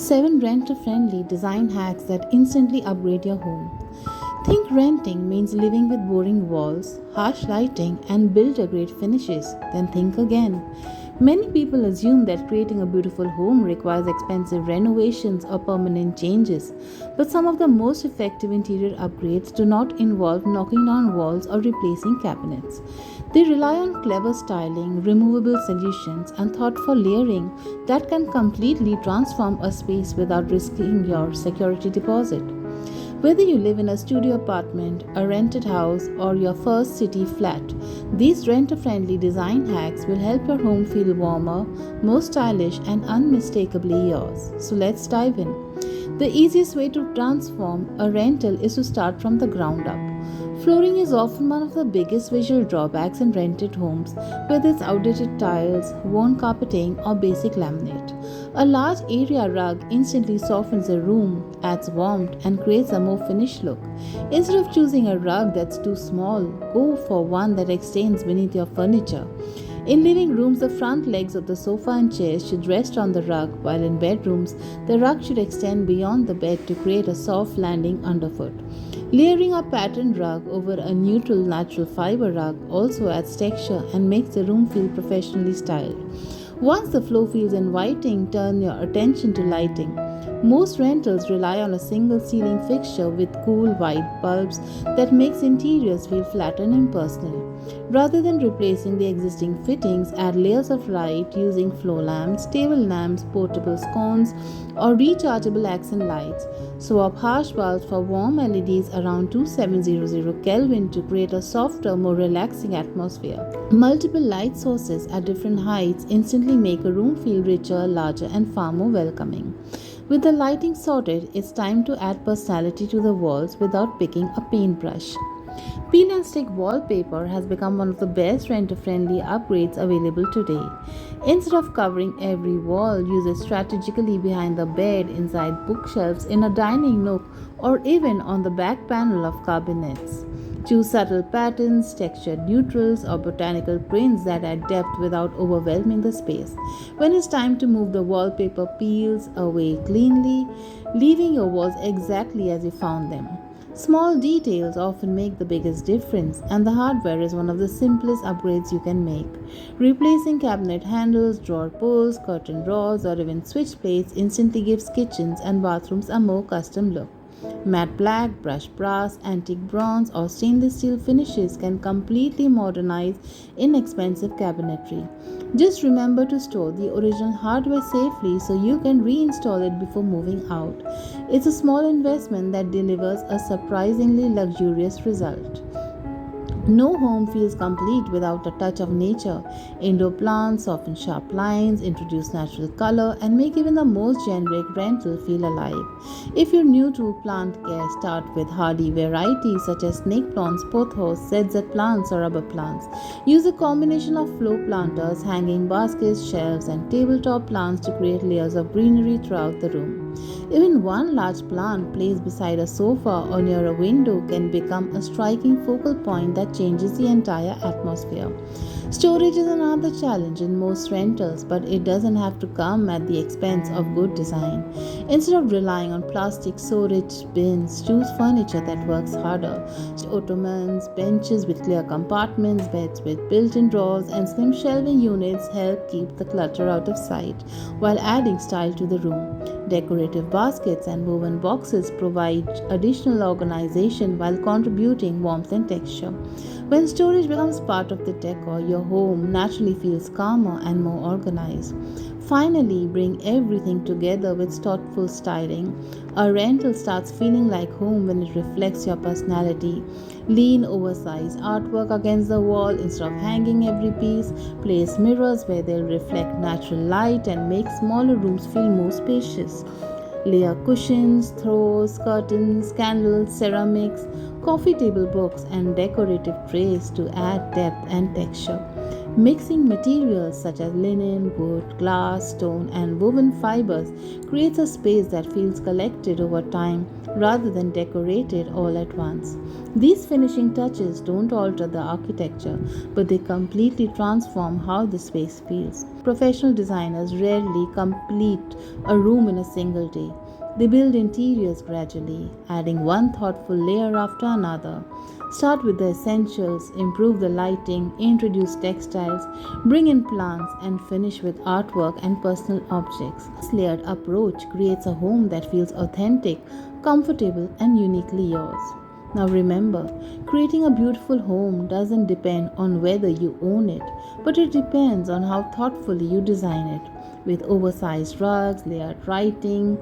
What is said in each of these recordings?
7 renter friendly design hacks that instantly upgrade your home. Think renting means living with boring walls, harsh lighting, and builder grade finishes. Then think again. Many people assume that creating a beautiful home requires expensive renovations or permanent changes, but some of the most effective interior upgrades do not involve knocking down walls or replacing cabinets. They rely on clever styling, removable solutions, and thoughtful layering that can completely transform a space without risking your security deposit. Whether you live in a studio apartment, a rented house, or your first city flat, these renter friendly design hacks will help your home feel warmer, more stylish, and unmistakably yours. So let's dive in. The easiest way to transform a rental is to start from the ground up. Flooring is often one of the biggest visual drawbacks in rented homes, whether it's outdated tiles, worn carpeting, or basic laminate. A large area rug instantly softens a room, adds warmth, and creates a more finished look. Instead of choosing a rug that's too small, go for one that extends beneath your furniture. In living rooms, the front legs of the sofa and chairs should rest on the rug, while in bedrooms, the rug should extend beyond the bed to create a soft landing underfoot. Layering a patterned rug over a neutral natural fiber rug also adds texture and makes the room feel professionally styled. Once the floor feels inviting, turn your attention to lighting. Most rentals rely on a single ceiling fixture with cool white bulbs that makes interiors feel flat and impersonal. Rather than replacing the existing fittings, add layers of light using floor lamps, table lamps, portable sconces, or rechargeable accent lights. Swap harsh bulbs for warm LEDs around 2700 Kelvin to create a softer, more relaxing atmosphere. Multiple light sources at different heights instantly make a room feel richer, larger, and far more welcoming. With the lighting sorted, it's time to add personality to the walls without picking a paintbrush. Peel and stick wallpaper has become one of the best renter-friendly upgrades available today. Instead of covering every wall, use it strategically behind the bed, inside bookshelves, in a dining nook, or even on the back panel of cabinets. Choose subtle patterns, textured neutrals, or botanical prints that add depth without overwhelming the space. When it's time to move, the wallpaper peels away cleanly, leaving your walls exactly as you found them. Small details often make the biggest difference, and the hardware is one of the simplest upgrades you can make. Replacing cabinet handles, drawer pulls, curtain rods, or even switch plates instantly gives kitchens and bathrooms a more custom look. Matte black, brushed brass, antique bronze, or stainless steel finishes can completely modernize inexpensive cabinetry. Just remember to store the original hardware safely so you can reinstall it before moving out. It's a small investment that delivers a surprisingly luxurious result. No home feels complete without a touch of nature. Indoor plants soften sharp lines, introduce natural color, and make even the most generic rental feel alive. If you're new to plant care, start with hardy varieties such as snake plants, pothos, ZZ plants, or rubber plants. Use a combination of floor planters, hanging baskets, shelves, and tabletop plants to create layers of greenery throughout the room. Even one large plant placed beside a sofa or near a window can become a striking focal point that changes the entire atmosphere. Storage is another challenge in most rentals, but it doesn't have to come at the expense of good design. Instead of relying on plastic storage bins, choose furniture that works harder. Ottomans, benches with clear compartments, beds with built-in drawers, and slim shelving units help keep the clutter out of sight while adding style to the room. Decorative baskets and woven boxes provide additional organization while contributing warmth and texture. When storage becomes part of the decor, your home naturally feels calmer and more organized. Finally, bring everything together with thoughtful styling. A rental starts feeling like home when it reflects your personality. Lean, oversized artwork against the wall instead of hanging every piece. Place mirrors where they'll reflect natural light and make smaller rooms feel more spacious. Layer cushions, throws, curtains, candles, ceramics, coffee table books, and decorative trays to add depth and texture. Mixing materials such as linen, wood, glass, stone, and woven fibers creates a space that feels collected over time rather than decorated all at once. These finishing touches don't alter the architecture, but they completely transform how the space feels. Professional designers rarely complete a room in a single day. They build interiors gradually, adding one thoughtful layer after another. Start with the essentials, improve the lighting, introduce textiles, bring in plants, and finish with artwork and personal objects. This layered approach creates a home that feels authentic, comfortable, and uniquely yours. Now remember, creating a beautiful home doesn't depend on whether you own it, but it depends on how thoughtfully you design it. With oversized rugs, layered lighting,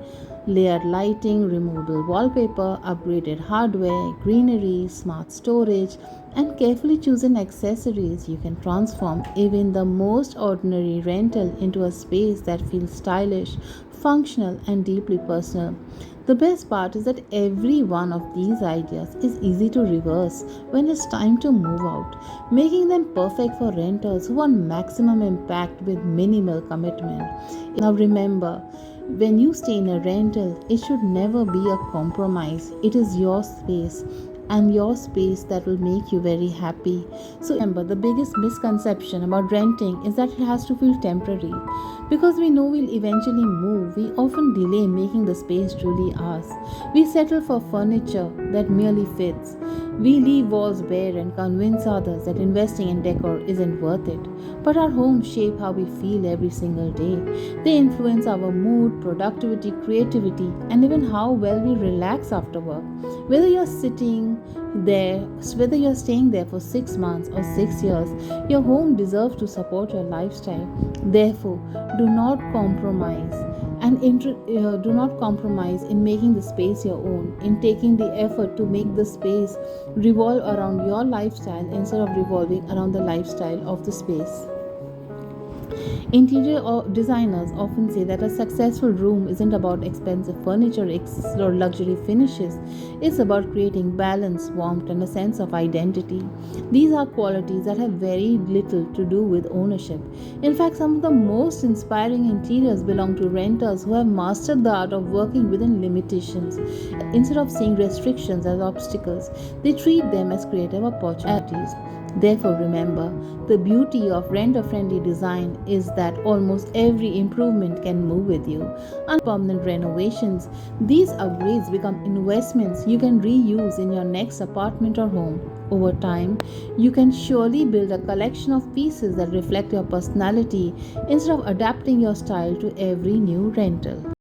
removable wallpaper, upgraded hardware, greenery, smart storage, and carefully chosen accessories, you can transform even the most ordinary rental into a space that feels stylish, functional, and deeply personal. The best part is that every one of these ideas is easy to reverse when it's time to move out, making them perfect for renters who want maximum impact with minimal commitment. Now remember, when you stay in a rental, it should never be a compromise. It is your space and your space that will make you very happy. So remember, the biggest misconception about renting is that it has to feel temporary. Because we know we'll eventually move, we often delay making the space truly ours. We settle for furniture that merely fits. We leave walls bare and convince others that investing in decor isn't worth it. But our homes shape how we feel every single day. They influence our mood, productivity, creativity, and even how well we relax after work. Whether you're whether you're staying there for 6 months or 6 years, your home deserves to support your lifestyle. Therefore, do not compromise do not compromise in making the space your own, in taking the effort to make the space revolve around your lifestyle instead of revolving around the lifestyle of the space. Designers often say that a successful room isn't about expensive furniture or luxury finishes. It's about creating balance, warmth, and a sense of identity. These are qualities that have very little to do with ownership. In fact, some of the most inspiring interiors belong to renters who have mastered the art of working within limitations. Instead of seeing restrictions as obstacles, they treat them as creative opportunities. Therefore, remember, the beauty of renter-friendly design is that almost every improvement can move with you. And permanent renovations, these upgrades become investments you can reuse in your next apartment or home. Over time, you can surely build a collection of pieces that reflect your personality instead of adapting your style to every new rental.